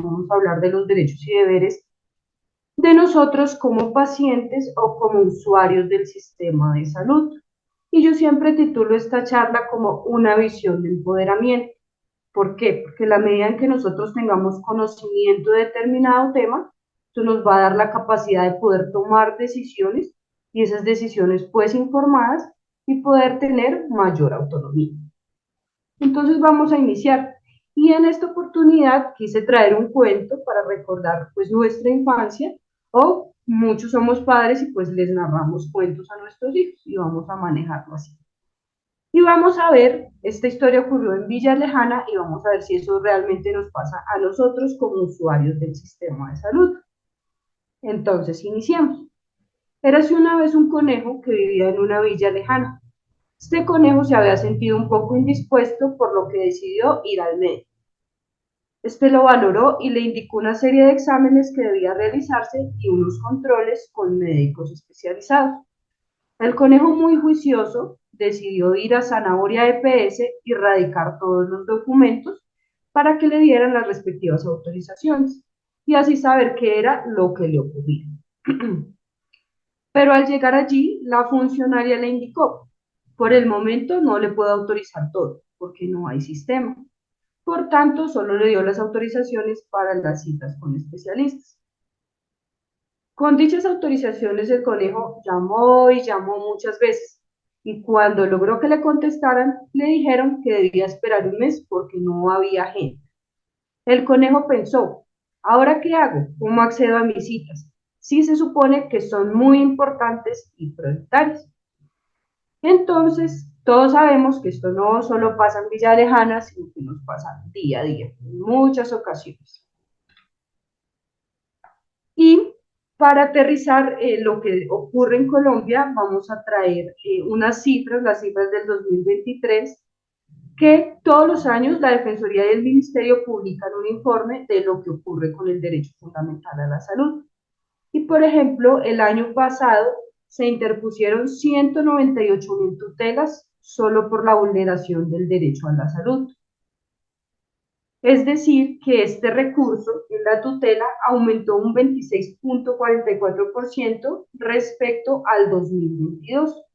vamos a hablar de los derechos y deberes de nosotros como pacientes o como usuarios del sistema de salud. Y yo siempre titulo esta charla como una visión de empoderamiento. ¿Por qué? Porque la medida en que nosotros tengamos conocimiento de determinado tema, esto nos va a dar la capacidad de poder tomar decisiones y esas decisiones pues informadas y poder tener mayor autonomía. Entonces vamos a iniciar. Y en esta oportunidad quise traer un cuento para recordar pues nuestra infancia, o muchos somos padres y pues les narramos cuentos a nuestros hijos y vamos a manejarlo así. Y vamos a ver, esta historia ocurrió en Villa Lejana y vamos a ver si eso realmente nos pasa a nosotros como usuarios del sistema de salud. Entonces, iniciamos. Érase una vez un conejo que vivía en una villa lejana. Este conejo se había sentido un poco indispuesto, por lo que decidió ir al médico. Este lo valoró y le indicó una serie de exámenes que debía realizarse y unos controles con médicos especializados. El conejo, muy juicioso, decidió ir a Zanahoria EPS y radicar todos los documentos para que le dieran las respectivas autorizaciones y así saber qué era lo que le ocurría. Pero al llegar allí, la funcionaria le indicó: por el momento no le puedo autorizar todo, porque no hay sistema. Por tanto, solo le dio las autorizaciones para las citas con especialistas. Con dichas autorizaciones, el conejo llamó y llamó muchas veces, y cuando logró que le contestaran, le dijeron que debía esperar un mes porque no había gente. El conejo pensó: ¿ahora qué hago? ¿Cómo accedo a mis citas? Sí, se supone que son muy importantes y prioritarias. Entonces, todos sabemos que esto no solo pasa en Villa Lejana, sino que nos pasa día a día, en muchas ocasiones. Y para aterrizar lo que ocurre en Colombia, vamos a traer unas cifras, las cifras del 2023, que todos los años la Defensoría y el Ministerio publican un informe de lo que ocurre con el derecho fundamental a la salud. Y, por ejemplo, el año pasado se interpusieron 198.000 tutelas solo por la vulneración del derecho a la salud. Es decir, que este recurso en la tutela aumentó un 26.44% respecto al 2022,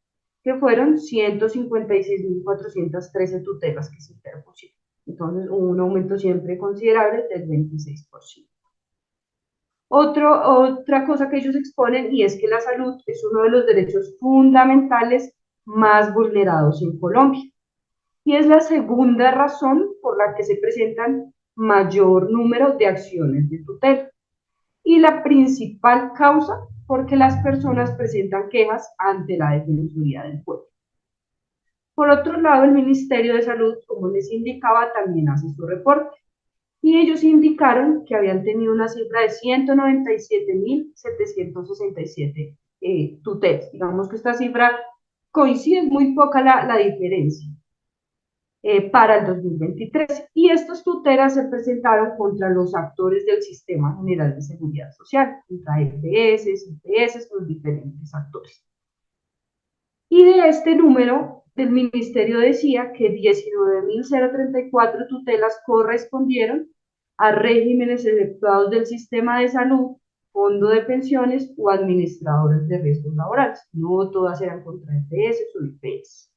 que fueron 156.413 tutelas que se interpusieron. Entonces, hubo un aumento siempre considerable del 26%. Otra cosa que ellos exponen, y es que la salud es uno de los derechos fundamentales más vulnerados en Colombia. Y es la segunda razón por la que se presentan mayor número de acciones de tutela. Y la principal causa porque las personas presentan quejas ante la Defensoría del Pueblo. Por otro lado, el Ministerio de Salud, como les indicaba, también hace su reporte. Y ellos indicaron que habían tenido una cifra de 197.767 tutelas. Digamos que esta cifra coincide, muy poca la diferencia. Para el 2023, y estas tutelas se presentaron contra los actores del Sistema General de Seguridad Social, contra EPS, IPS, los diferentes actores. Y de este número, el Ministerio decía que 19.034 tutelas correspondieron a regímenes efectuados del sistema de salud, fondo de pensiones o administradores de riesgos laborales. No todas eran contra EPS o IPS.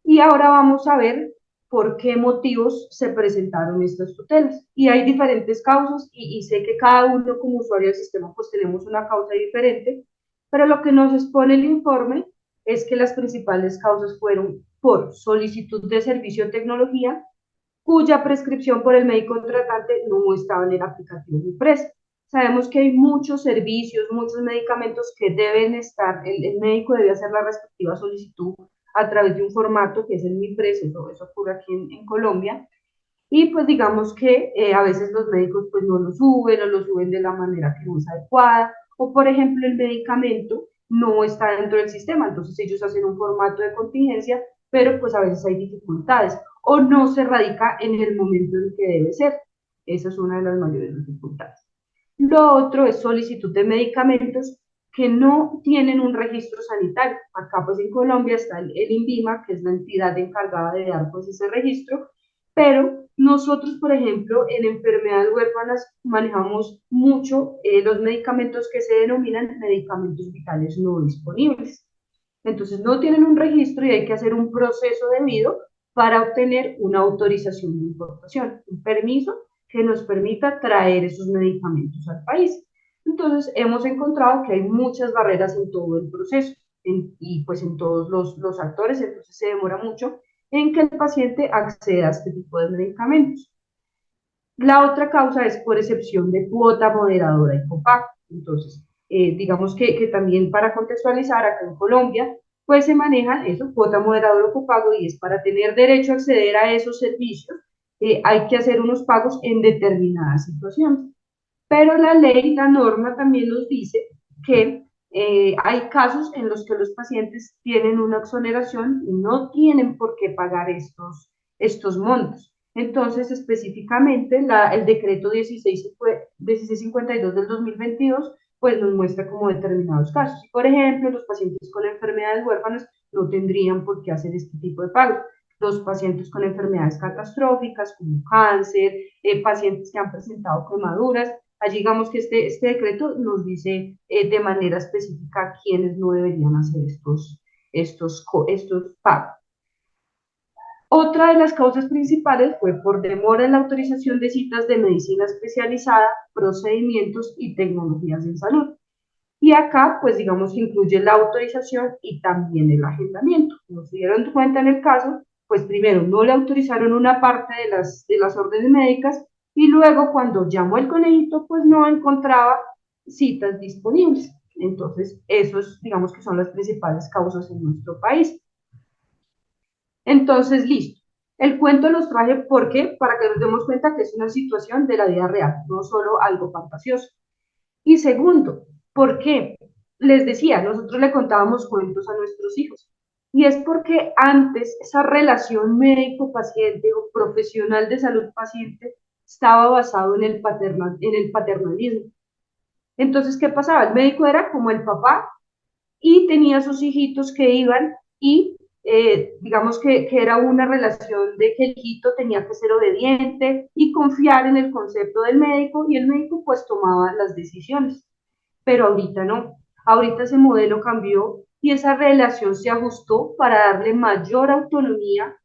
Y ahora vamos a ver por qué motivos se presentaron estas tutelas. Y hay diferentes causas, y sé que cada uno como usuario del sistema pues tenemos una causa diferente, pero lo que nos expone el informe es que las principales causas fueron por solicitud de servicio de tecnología, cuya prescripción por el médico tratante no estaba en el aplicativo IPRES. Sabemos que hay muchos servicios, muchos medicamentos que deben estar, el médico debe hacer la respectiva solicitud a través de un formato que es el MIPRES, eso ocurre aquí en Colombia, y pues digamos que a veces los médicos pues no lo suben, o lo suben de la manera que no es adecuada, o por ejemplo el medicamento no está dentro del sistema, entonces ellos hacen un formato de contingencia, pero pues a veces hay dificultades, o no se radica en el momento en que debe ser. Esa es una de las mayores dificultades. Lo otro es solicitud de medicamentos que no tienen un registro sanitario. Acá pues en Colombia está el INVIMA, que es la entidad encargada de dar pues ese registro, pero nosotros, por ejemplo, en enfermedades huérfanas manejamos mucho los medicamentos que se denominan medicamentos vitales no disponibles. Entonces no tienen un registro y hay que hacer un proceso debido para obtener una autorización de importación, un permiso que nos permita traer esos medicamentos al país. Entonces hemos encontrado que hay muchas barreras en todo el proceso y pues en todos los actores, entonces se demora mucho en que el paciente acceda a este tipo de medicamentos. La otra causa es por excepción de cuota moderadora y copago. Entonces, digamos que también para contextualizar, acá en Colombia, pues se manejan eso, cuota moderadora o copago, y es para tener derecho a acceder a esos servicios, hay que hacer unos pagos en determinadas situaciones. Pero la ley, la norma también nos dice que hay casos en los que los pacientes tienen una exoneración y no tienen por qué pagar estos montos. Entonces, específicamente, el decreto 1652 del 2022, pues nos muestra como determinados casos. Por ejemplo, los pacientes con enfermedades huérfanas no tendrían por qué hacer este tipo de pagos. Los pacientes con enfermedades catastróficas, como cáncer, pacientes que han presentado quemaduras, allí digamos que este decreto nos dice de manera específica quiénes no deberían hacer estos pagos. Otra de las causas principales fue por demora en la autorización de citas de medicina especializada, procedimientos y tecnologías en salud. Y acá, pues digamos que incluye la autorización y también el agendamiento. Como se dieron cuenta en el caso, pues primero no le autorizaron una parte de las órdenes médicas y luego cuando llamó el conejito, pues no encontraba citas disponibles. Entonces, esos digamos que son las principales causas en nuestro país. Entonces, listo. El cuento los traje porque para que nos demos cuenta que es una situación de la vida real, no solo algo fantasioso. Y segundo, ¿por qué? Les decía, nosotros le contábamos cuentos a nuestros hijos. Y es porque antes esa relación médico-paciente o profesional de salud-paciente estaba basado en el paternalismo. Entonces, ¿qué pasaba? El médico era como el papá y tenía sus hijitos que iban y digamos que era una relación de que el hijito tenía que ser obediente y confiar en el concepto del médico y el médico pues tomaba las decisiones. Pero ahorita no, ahorita ese modelo cambió y esa relación se ajustó para darle mayor autonomía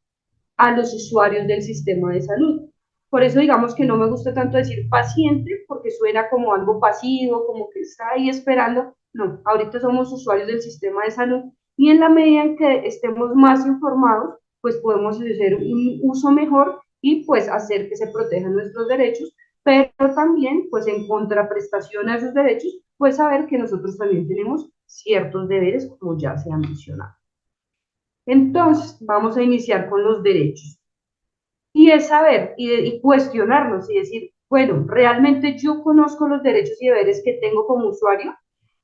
a los usuarios del sistema de salud. Por eso digamos que no me gusta tanto decir paciente, porque suena como algo pasivo, como que está ahí esperando. No, ahorita somos usuarios del sistema de salud y en la medida en que estemos más informados, pues podemos hacer un uso mejor y pues hacer que se protejan nuestros derechos, pero también pues en contraprestación a esos derechos, pues saber que nosotros también tenemos ciertos deberes, como ya se ha mencionado. Entonces, vamos a iniciar con los derechos. Y es saber y cuestionarnos y decir, bueno, ¿realmente yo conozco los derechos y deberes que tengo como usuario?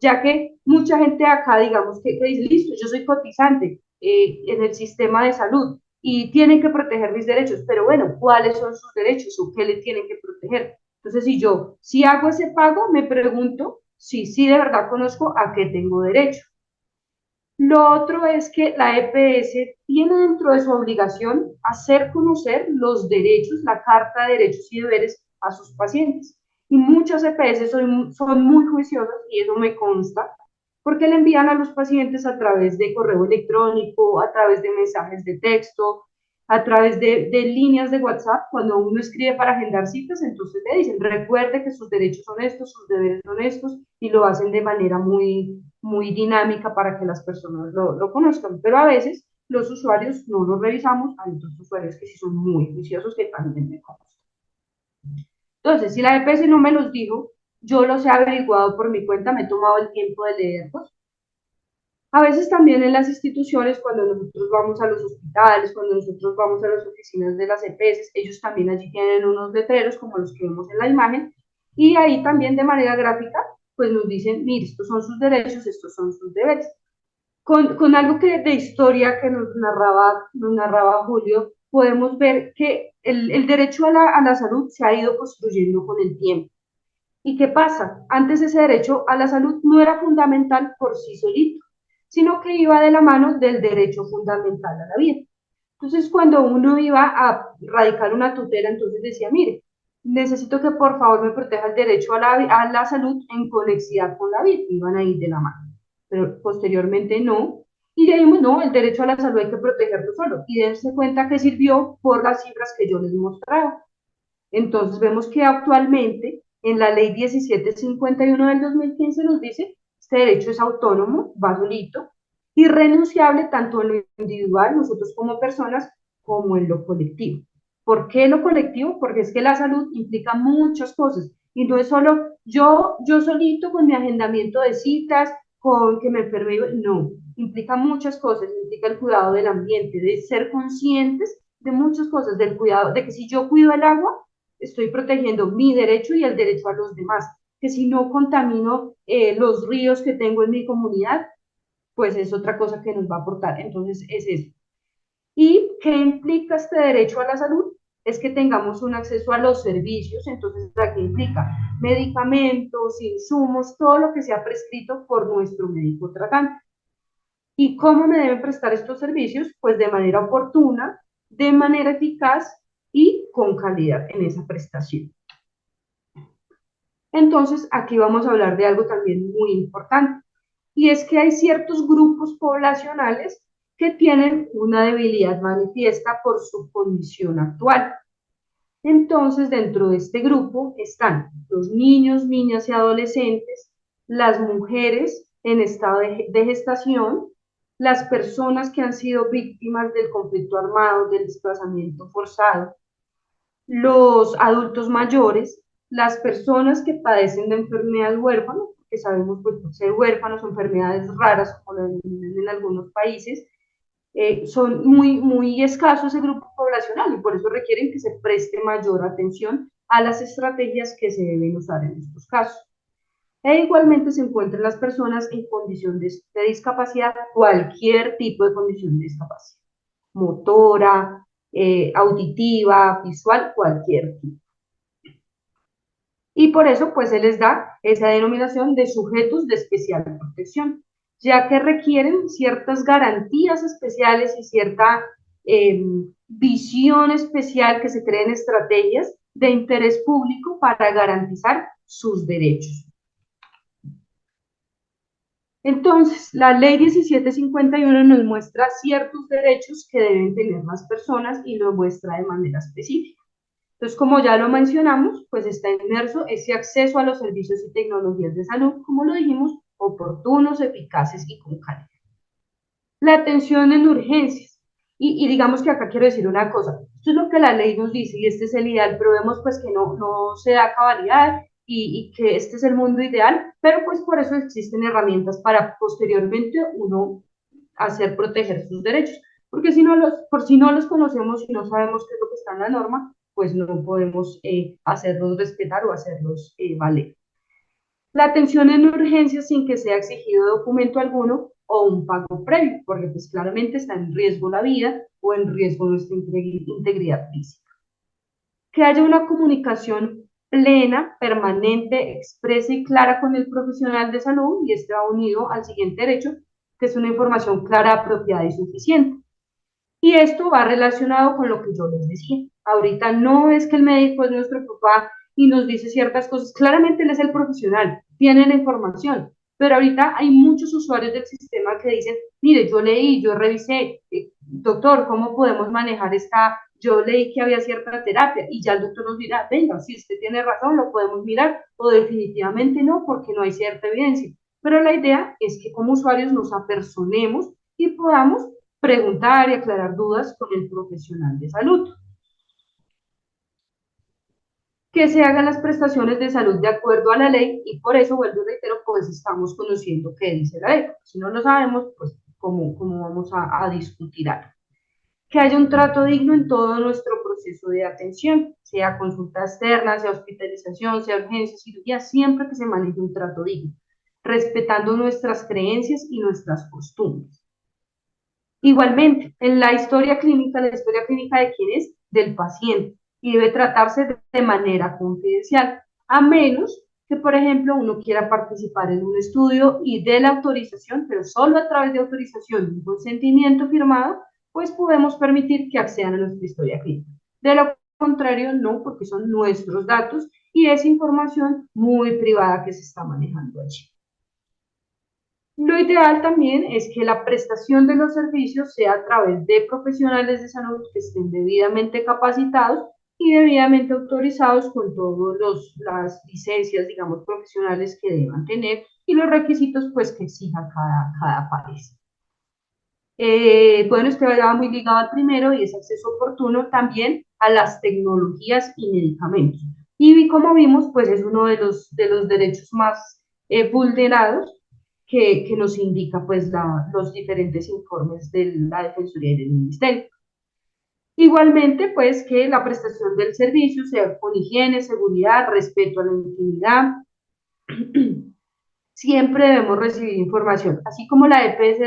Ya que mucha gente acá, digamos, que dice, listo, yo soy cotizante en el sistema de salud y tienen que proteger mis derechos, pero bueno, ¿cuáles son sus derechos o qué le tienen que proteger? Entonces, si hago ese pago, me pregunto si de verdad conozco a qué tengo derecho. Lo otro es que la EPS tiene dentro de su obligación hacer conocer los derechos, la Carta de Derechos y Deberes a sus pacientes. Y muchas EPS son muy juiciosas, y eso me consta, porque le envían a los pacientes a través de correo electrónico, a través de mensajes de texto, a través de líneas de WhatsApp. Cuando uno escribe para agendar citas, entonces le dicen, recuerde que sus derechos son estos, sus deberes son estos, y lo hacen de manera muy dinámica para que las personas lo conozcan. Pero a veces los usuarios no los revisamos, hay otros usuarios que sí son muy juiciosos que también me conocen. Entonces, si la EPS no me los dijo, yo los he averiguado por mi cuenta, me he tomado el tiempo de leerlos. A veces también en las instituciones, cuando nosotros vamos a los hospitales, cuando nosotros vamos a las oficinas de las EPS, ellos también allí tienen unos letreros como los que vemos en la imagen, y ahí también de manera gráfica, pues nos dicen, mire, estos son sus derechos, estos son sus deberes. Con algo de historia que nos narraba Julio, podemos ver que el derecho a la salud se ha ido construyendo con el tiempo. ¿Y qué pasa? Antes ese derecho a la salud no era fundamental por sí solito, sino que iba de la mano del derecho fundamental a la vida. Entonces, cuando uno iba a radicar una tutela, entonces decía, mire, necesito que por favor me proteja el derecho a la salud en conexidad con la vida, iban a ir de la mano, pero posteriormente no, y le dijimos, no, el derecho a la salud hay que protegerlo solo, y dense cuenta que sirvió por las cifras que yo les mostraba. Entonces vemos que actualmente en la ley 1751 del 2015 nos dice, este derecho es autónomo, va solito, irrenunciable tanto en lo individual, nosotros como personas, como en lo colectivo. ¿Por qué lo colectivo? Porque es que la salud implica muchas cosas y no es solo yo solito con mi agendamiento de citas, con que me enferme, no, implica muchas cosas, implica el cuidado del ambiente, de ser conscientes de muchas cosas, del cuidado, de que si yo cuido el agua, estoy protegiendo mi derecho y el derecho a los demás, que si no contamino los ríos que tengo en mi comunidad, pues es otra cosa que nos va a aportar. Entonces, es eso. ¿Y qué implica este derecho a la salud? Es que tengamos un acceso a los servicios, entonces, ¿qué implica? Medicamentos, insumos, todo lo que sea prescrito por nuestro médico tratante. ¿Y cómo me deben prestar estos servicios? Pues de manera oportuna, de manera eficaz y con calidad en esa prestación. Entonces, aquí vamos a hablar de algo también muy importante, y es que hay ciertos grupos poblacionales que tienen una debilidad manifiesta por su condición actual. Entonces, dentro de este grupo están los niños, niñas y adolescentes, las mujeres en estado de gestación, las personas que han sido víctimas del conflicto armado, del desplazamiento forzado, los adultos mayores, las personas que padecen de enfermedad huérfana, que sabemos pues, ser huérfanos o enfermedades raras, como lo denominan en algunos países, son muy escasos ese grupo poblacional y por eso requieren que se preste mayor atención a las estrategias que se deben usar en estos casos. E igualmente se encuentran las personas en condición de discapacidad, cualquier tipo de condición de discapacidad, motora, auditiva, visual, cualquier tipo. Y por eso pues se les da esa denominación de sujetos de especial protección, ya que requieren ciertas garantías especiales y cierta visión especial, que se creen estrategias de interés público para garantizar sus derechos. Entonces, la ley 1751 nos muestra ciertos derechos que deben tener las personas y lo muestra de manera específica. Entonces, como ya lo mencionamos, pues está inmerso ese acceso a los servicios y tecnologías de salud, como lo dijimos, oportunos, eficaces y con calidad. La atención en urgencias. Y digamos que acá quiero decir una cosa, esto es lo que la ley nos dice y este es el ideal, pero vemos pues que no se da cabalidad y que este es el mundo ideal, pero pues por eso existen herramientas para posteriormente uno hacer proteger sus derechos, porque si no los conocemos y no sabemos qué es lo que está en la norma, pues no podemos hacerlos respetar o hacerlos valer. La atención en urgencias sin que sea exigido documento alguno o un pago previo, porque pues claramente está en riesgo la vida o en riesgo nuestra integridad física. Que haya una comunicación plena, permanente, expresa y clara con el profesional de salud, y este va unido al siguiente derecho, que es una información clara, apropiada y suficiente. Y esto va relacionado con lo que yo les decía. Ahorita no es que el médico es nuestro papá y nos dice ciertas cosas. Claramente él es el profesional, tiene la información. Pero ahorita hay muchos usuarios del sistema que dicen, mire, yo leí, yo revisé, doctor, ¿cómo podemos manejar esta? Yo leí que había cierta terapia y ya el doctor nos dirá, venga, si usted tiene razón, lo podemos mirar, o definitivamente no, porque no hay cierta evidencia. Pero la idea es que como usuarios nos apersonemos y podamos preguntar y aclarar dudas con el profesional de salud. Que se hagan las prestaciones de salud de acuerdo a la ley y por eso, vuelvo y reitero, pues estamos conociendo qué dice la ley. Si no lo sabemos, pues cómo vamos a discutir algo. Que haya un trato digno en todo nuestro proceso de atención, sea consulta externa, sea hospitalización, sea urgencia, cirugía, siempre que se maneje un trato digno, respetando nuestras creencias y nuestras costumbres. Igualmente, en la historia clínica de quién es, del paciente, y debe tratarse de manera confidencial, a menos que, por ejemplo, uno quiera participar en un estudio y dé la autorización, pero solo a través de autorización y un consentimiento firmado, pues podemos permitir que accedan a nuestra historia clínica. De lo contrario, no, porque son nuestros datos y es información muy privada que se está manejando allí. Lo ideal también es que la prestación de los servicios sea a través de profesionales de salud que estén debidamente capacitados y debidamente autorizados con todas las licencias, digamos, profesionales que deban tener y los requisitos pues que exija cada país. Bueno, este va muy ligado al primero y es acceso oportuno también a las tecnologías y medicamentos. Y como vimos, pues es uno de los derechos más vulnerados que nos indica pues los diferentes informes de la Defensoría y del Ministerio. Igualmente, pues que la prestación del servicio sea con higiene, seguridad, respeto a la intimidad. Siempre debemos recibir información. Así como la EPS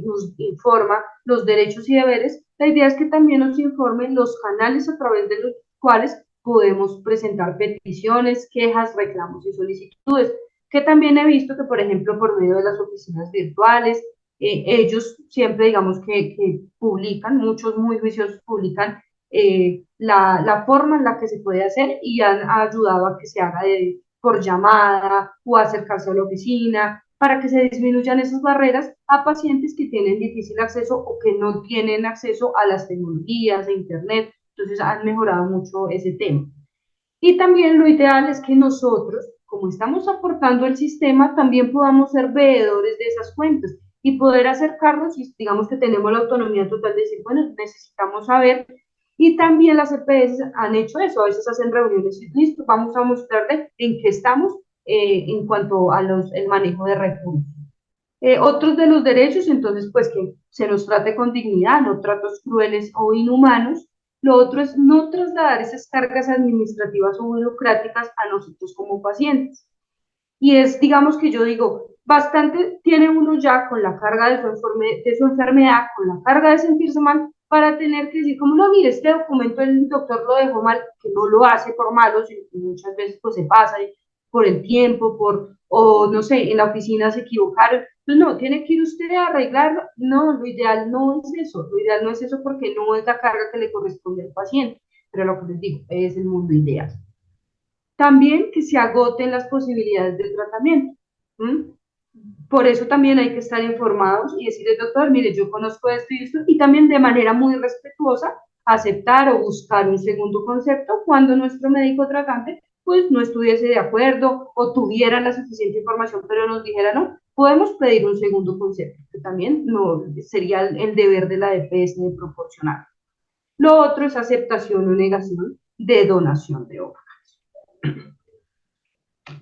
nos informa los derechos y deberes, la idea es que también nos informen los canales a través de los cuales podemos presentar peticiones, quejas, reclamos y solicitudes, que también he visto que, por ejemplo, por medio de las oficinas virtuales, ellos siempre, digamos, que publican, muchos muy juiciosos publican la forma en la que se puede hacer y han ayudado a que se haga por llamada o acercarse a la oficina para que se disminuyan esas barreras a pacientes que tienen difícil acceso o que no tienen acceso a las tecnologías, a Internet. Entonces han mejorado mucho ese tema. Y también lo ideal es que nosotros, como estamos aportando el sistema, también podamos ser veedores de esas cuentas y poder acercarnos y digamos que tenemos la autonomía total de decir, bueno, necesitamos saber. Y también las EPS han hecho eso, a veces hacen reuniones y listo, vamos a mostrarle en qué estamos en cuanto a el manejo de recursos. Otros de los derechos, entonces, pues que se nos trate con dignidad, no tratos crueles o inhumanos. Lo otro es no trasladar esas cargas administrativas o burocráticas a nosotros como pacientes. Y es, digamos que yo digo, bastante tiene uno ya con la carga de su enfermedad, con la carga de sentirse mal, para tener que decir, como no, mire, este documento el doctor lo dejó mal, que no lo hace por malo, sino que muchas veces pues se pasa por el tiempo, o no sé, en la oficina se equivocaron. Pues no, tiene que ir usted a arreglarlo. No, lo ideal no es eso, lo ideal no es eso porque no es la carga que le corresponde al paciente, pero lo que les digo, es el mundo ideal. También que se agoten las posibilidades del tratamiento. ¿Mm? Por eso también hay que estar informados y decirle, doctor, mire, yo conozco esto y esto, y también de manera muy respetuosa aceptar o buscar un segundo concepto cuando nuestro médico tratante pues no estuviese de acuerdo o tuviera la suficiente información, pero nos dijera, no, podemos pedir un segundo concepto, que también no, sería el deber de la EPS de proporcionar. Lo otro es aceptación o negación de donación de órganos.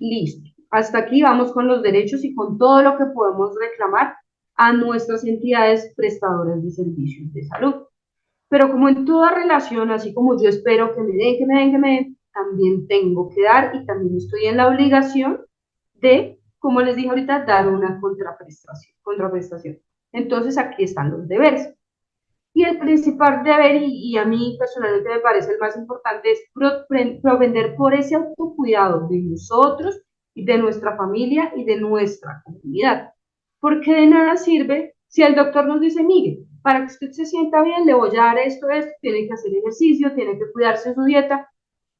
Listo. Hasta aquí vamos con los derechos y con todo lo que podemos reclamar a nuestras entidades prestadoras de servicios de salud. Pero como en toda relación, así como yo espero que me den, que me den, que me den, también tengo que dar y también estoy en la obligación de, como les dije ahorita, dar una contraprestación. Entonces aquí están los deberes. Y el principal deber, y a mí personalmente me parece el más importante, es propender por ese autocuidado de nosotros y de nuestra familia y de nuestra comunidad. Porque de nada sirve si el doctor nos dice, mire, para que usted se sienta bien, le voy a dar esto, tiene que hacer ejercicio, tiene que cuidarse de su dieta.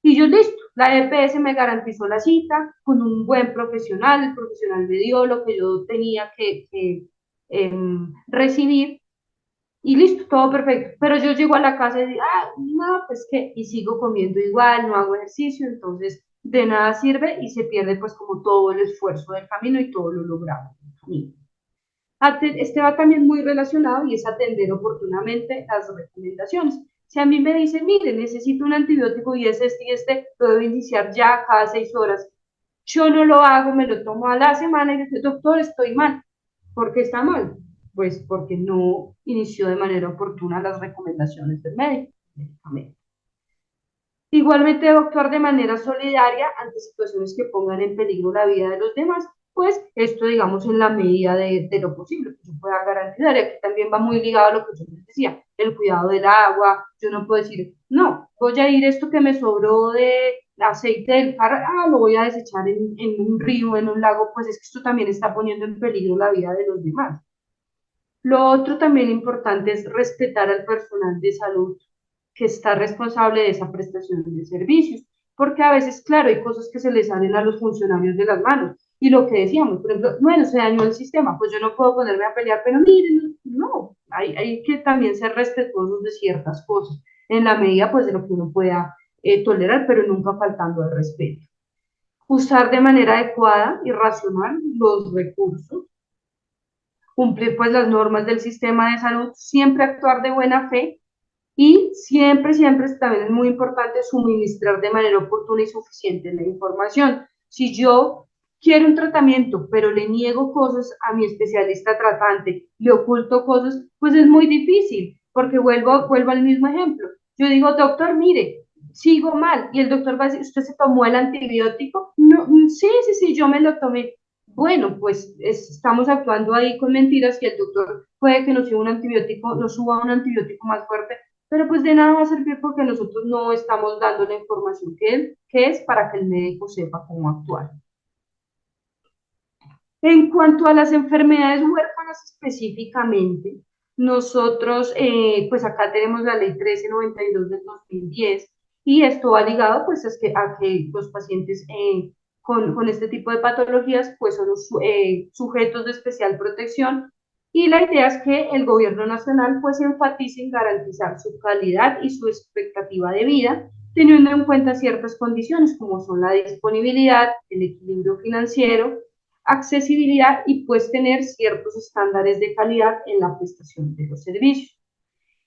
Y yo, listo, la EPS me garantizó la cita con un buen profesional, el profesional me dio lo que yo tenía que recibir y listo, todo perfecto. Pero yo llego a la casa y digo, no, pues qué, y sigo comiendo igual, no hago ejercicio, entonces de nada sirve y se pierde pues como todo el esfuerzo del camino y todo lo logrado en el camino. Este va también muy relacionado y es atender oportunamente las recomendaciones. Si a mí me dicen, mire, necesito un antibiótico y es este y este, lo debo iniciar ya cada 6 horas. Yo no lo hago, me lo tomo a la semana y digo, doctor, estoy mal. ¿Por qué está mal? Pues porque no inició de manera oportuna las recomendaciones del médico. Igualmente debo actuar de manera solidaria ante situaciones que pongan en peligro la vida de los demás, pues esto digamos en la medida de lo posible que yo pueda garantizar. Y aquí también va muy ligado a lo que yo les decía, el cuidado del agua. Yo no puedo decir, no, voy a ir esto que me sobró de aceite del carro, lo voy a desechar en un río, en un lago, pues es que esto también está poniendo en peligro la vida de los demás. Lo otro también importante es respetar al personal de salud que está responsable de esa prestación de servicios, porque a veces, claro, hay cosas que se les salen a los funcionarios de las manos. Y lo que decíamos, por ejemplo, bueno, se dañó el sistema, pues yo no puedo ponerme a pelear, pero miren, no, hay que también ser respetuosos de ciertas cosas, en la medida pues de lo que uno pueda tolerar, pero nunca faltando al respeto. Usar de manera adecuada y racional los recursos, cumplir pues las normas del sistema de salud, siempre actuar de buena fe y siempre, siempre también es muy importante suministrar de manera oportuna y suficiente la información. Si yo quiero un tratamiento, pero le niego cosas a mi especialista tratante, le oculto cosas, pues es muy difícil, porque vuelvo al mismo ejemplo. Yo digo, doctor, mire, sigo mal, y el doctor va a decir, ¿usted se tomó el antibiótico? No, sí, sí, sí, yo me lo tomé. Bueno, pues estamos actuando ahí con mentiras y el doctor puede que nos suba un antibiótico más fuerte, pero pues de nada va a servir porque nosotros no estamos dando la información que es para que el médico sepa cómo actuar. En cuanto a las enfermedades huérfanas específicamente, nosotros, pues acá tenemos la ley 1392 del 2010 y esto va ligado pues a que los pacientes con este tipo de patologías pues son sujetos de especial protección y la idea es que el gobierno nacional pues enfatice en garantizar su calidad y su expectativa de vida, teniendo en cuenta ciertas condiciones como son la disponibilidad, el equilibrio financiero, accesibilidad y pues tener ciertos estándares de calidad en la prestación de los servicios.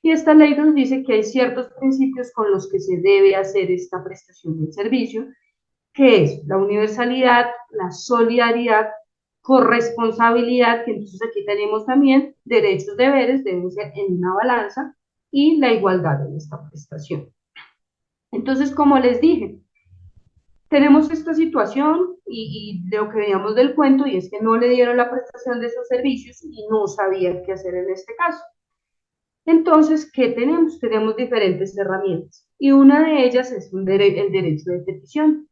Y esta ley nos dice que hay ciertos principios con los que se debe hacer esta prestación del servicio, que es la universalidad, la solidaridad, corresponsabilidad, que entonces aquí tenemos también derechos, deberes, deben ser en una balanza, y la igualdad en esta prestación. Entonces, como les dije, tenemos esta situación de lo que veíamos del cuento y es que no le dieron la prestación de esos servicios y no sabía qué hacer en este caso. Entonces, ¿qué tenemos? Tenemos diferentes herramientas y una de ellas es el derecho de petición.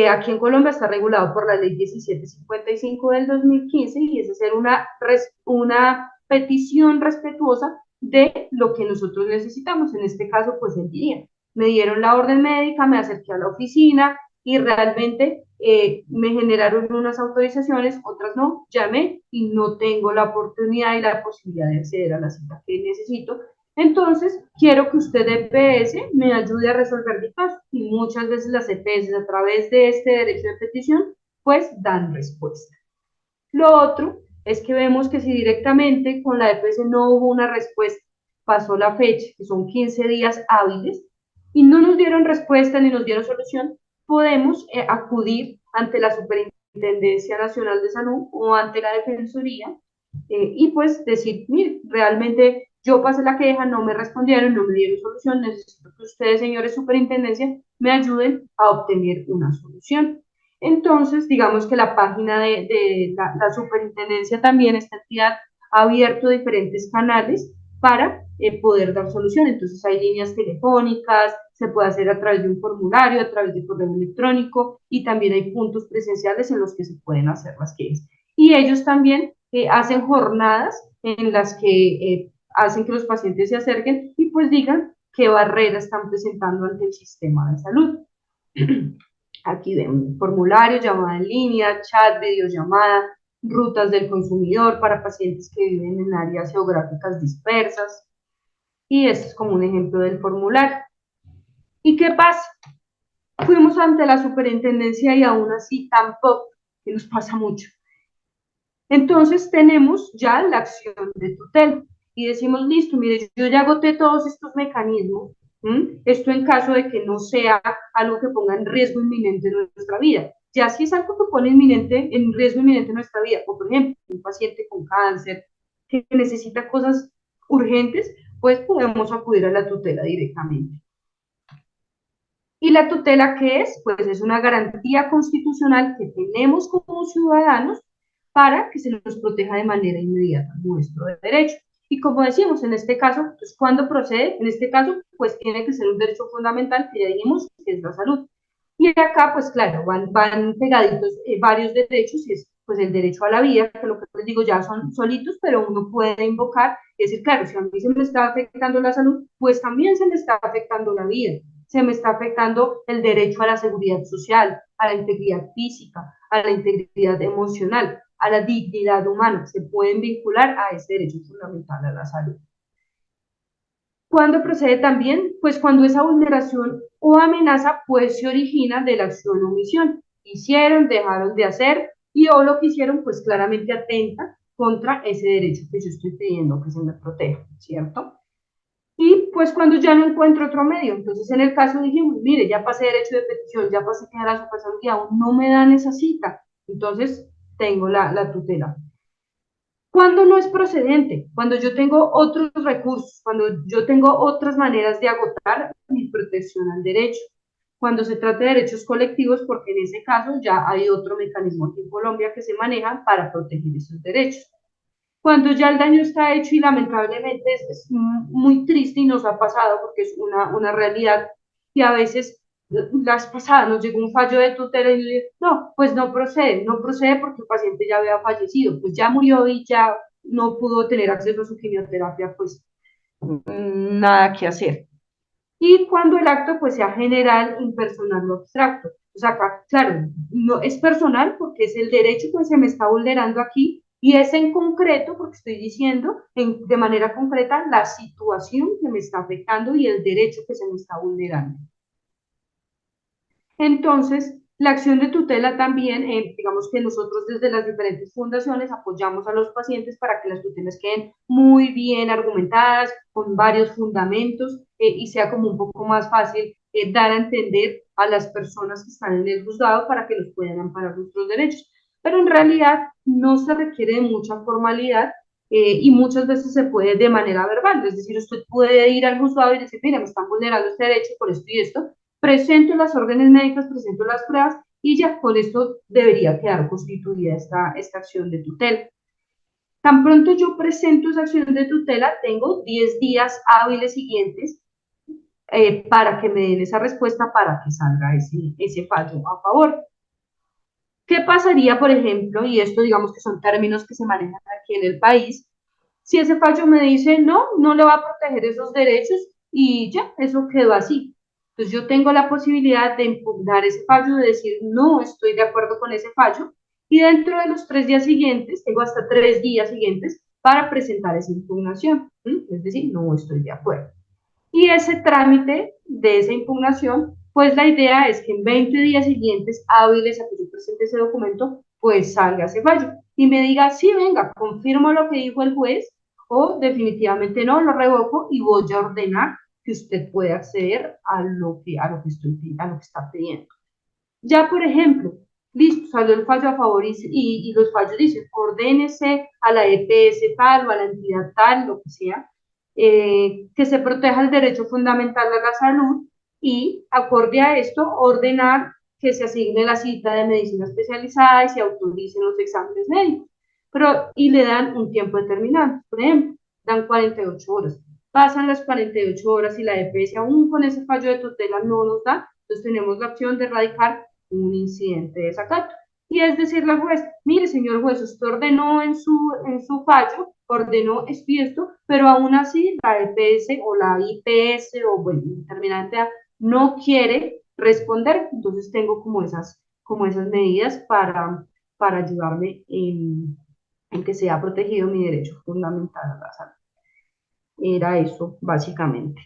Aquí en Colombia está regulado por la ley 1755 del 2015 y es hacer una petición respetuosa de lo que nosotros necesitamos. En este caso, pues el día. Me dieron la orden médica, me acerqué a la oficina y realmente me generaron unas autorizaciones, otras no, llamé y no tengo la oportunidad y la posibilidad de acceder a la cita que necesito. Entonces, quiero que usted de EPS me ayude a resolver mi caso. Y muchas veces las EPS a través de este derecho de petición, pues dan respuesta. Lo otro es que vemos que si directamente con la EPS no hubo una respuesta, pasó la fecha, que son 15 días hábiles, y no nos dieron respuesta ni nos dieron solución, podemos acudir ante la Superintendencia Nacional de Salud o ante la Defensoría y pues decir, mire, realmente yo pasé la queja, no me respondieron, no me dieron solución, necesito que ustedes, señores superintendencia, me ayuden a obtener una solución. Entonces, digamos que la página de la superintendencia también, esta entidad, ha abierto diferentes canales para poder dar solución. Entonces, hay líneas telefónicas, se puede hacer a través de un formulario, a través de correo electrónico y también hay puntos presenciales en los que se pueden hacer las quejas. Y ellos también hacen jornadas en las que hacen que los pacientes se acerquen y pues digan qué barreras están presentando ante el sistema de salud. Aquí ven formulario, llamada en línea, chat, videollamada, rutas del consumidor para pacientes que viven en áreas geográficas dispersas. Y esto es como un ejemplo del formulario. ¿Y qué pasa? Fuimos ante la superintendencia y aún así tampoco, que nos pasa mucho. Entonces tenemos ya la acción de tutela y decimos, listo, mire, yo ya agoté todos estos mecanismos, esto en caso de que no sea algo que ponga en riesgo inminente nuestra vida. Ya si es algo que pone en riesgo inminente nuestra vida, o por ejemplo, un paciente con cáncer que necesita cosas urgentes, pues podemos acudir a la tutela directamente. ¿Y la tutela qué es? Pues es una garantía constitucional que tenemos como ciudadanos para que se nos proteja de manera inmediata nuestro derecho. Y como decimos, en este caso, pues, ¿cuándo procede? En este caso, pues tiene que ser un derecho fundamental que ya dijimos que es la salud. Y acá, pues claro, van pegaditos varios derechos, y es pues el derecho a la vida, que lo que les digo ya son solitos, pero uno puede invocar y decir, claro, si a mí se me está afectando la salud, pues también se me está afectando la vida, se me está afectando el derecho a la seguridad social, a la integridad física, a la integridad emocional, a la dignidad humana, se pueden vincular a ese derecho fundamental a la salud. ¿Cuándo procede también? Pues cuando esa vulneración o amenaza pues se origina de la acción o omisión. Hicieron, dejaron de hacer y o lo que hicieron pues claramente atenta contra ese derecho que yo estoy pidiendo que se me proteja, ¿cierto? Y pues cuando ya no encuentro otro medio, entonces en el caso dijimos, mire, ya pasé derecho de petición, ya pasé que la supresión y aún no me dan esa cita, entonces tengo la tutela. Cuando no es procedente, cuando yo tengo otros recursos, cuando yo tengo otras maneras de agotar mi protección al derecho, cuando se trata de derechos colectivos, porque en ese caso ya hay otro mecanismo aquí en Colombia que se maneja para proteger esos derechos. Cuando ya el daño está hecho y lamentablemente es muy triste y nos ha pasado porque es una realidad y a veces las pasadas nos llegó un fallo de tutela y no, pues no procede, no procede porque el paciente ya había fallecido, pues ya murió y ya no pudo tener acceso a su quimioterapia, pues nada que hacer. Y cuando el acto pues sea general, impersonal o abstracto. O sea, acá, claro, no es personal porque es el derecho que se me está vulnerando aquí y es en concreto porque estoy diciendo de manera concreta la situación que me está afectando y el derecho que se me está vulnerando. Entonces, la acción de tutela también, digamos que nosotros desde las diferentes fundaciones apoyamos a los pacientes para que las tutelas queden muy bien argumentadas, con varios fundamentos y sea como un poco más fácil dar a entender a las personas que están en el juzgado para que los puedan amparar nuestros derechos. Pero en realidad no se requiere de mucha formalidad y muchas veces se puede de manera verbal, es decir, usted puede ir al juzgado y decir, mira, me están vulnerando este derecho por esto y esto, presento las órdenes médicas, presento las pruebas y ya con esto debería quedar constituida esta acción de tutela. Tan pronto yo presento esa acción de tutela, tengo 10 días hábiles siguientes para que me den esa respuesta para que salga ese fallo a favor. ¿Qué pasaría, por ejemplo, y esto digamos que son términos que se manejan aquí en el país, si ese fallo me dice no, no le va a proteger esos derechos y ya, eso quedó así? Entonces yo tengo la posibilidad de impugnar ese fallo, de decir no estoy de acuerdo con ese fallo y dentro de los 3 días siguientes, tengo hasta 3 días siguientes para presentar esa impugnación, es decir, no estoy de acuerdo. Y ese trámite de esa impugnación, pues la idea es que en 20 días siguientes hábiles a que yo presente ese documento, pues salga ese fallo y me diga, sí, venga, confirmo lo que dijo el juez o definitivamente no, lo revoco y voy a ordenar que usted pueda acceder a lo que está pidiendo. Ya, por ejemplo, listo, salió el fallo a favor y los fallos dicen, ordénese a la EPS tal o a la entidad tal, lo que sea, que se proteja el derecho fundamental a la salud y, acorde a esto, ordenar que se asigne la cita de medicina especializada y se autoricen los exámenes médicos. Pero, y le dan un tiempo determinado, por ejemplo, dan 48 horas. Pasan las 48 horas y la EPS aún con ese fallo de tutela no nos da, entonces tenemos la opción de erradicar un incidente de desacato. Y es decirle al juez, mire señor juez, usted ordenó en su fallo, ordenó esto y esto, pero aún así la EPS o la IPS o bueno, determinante no quiere responder, entonces tengo como esas medidas para ayudarme en que sea protegido mi derecho fundamental a la salud. Era eso, básicamente.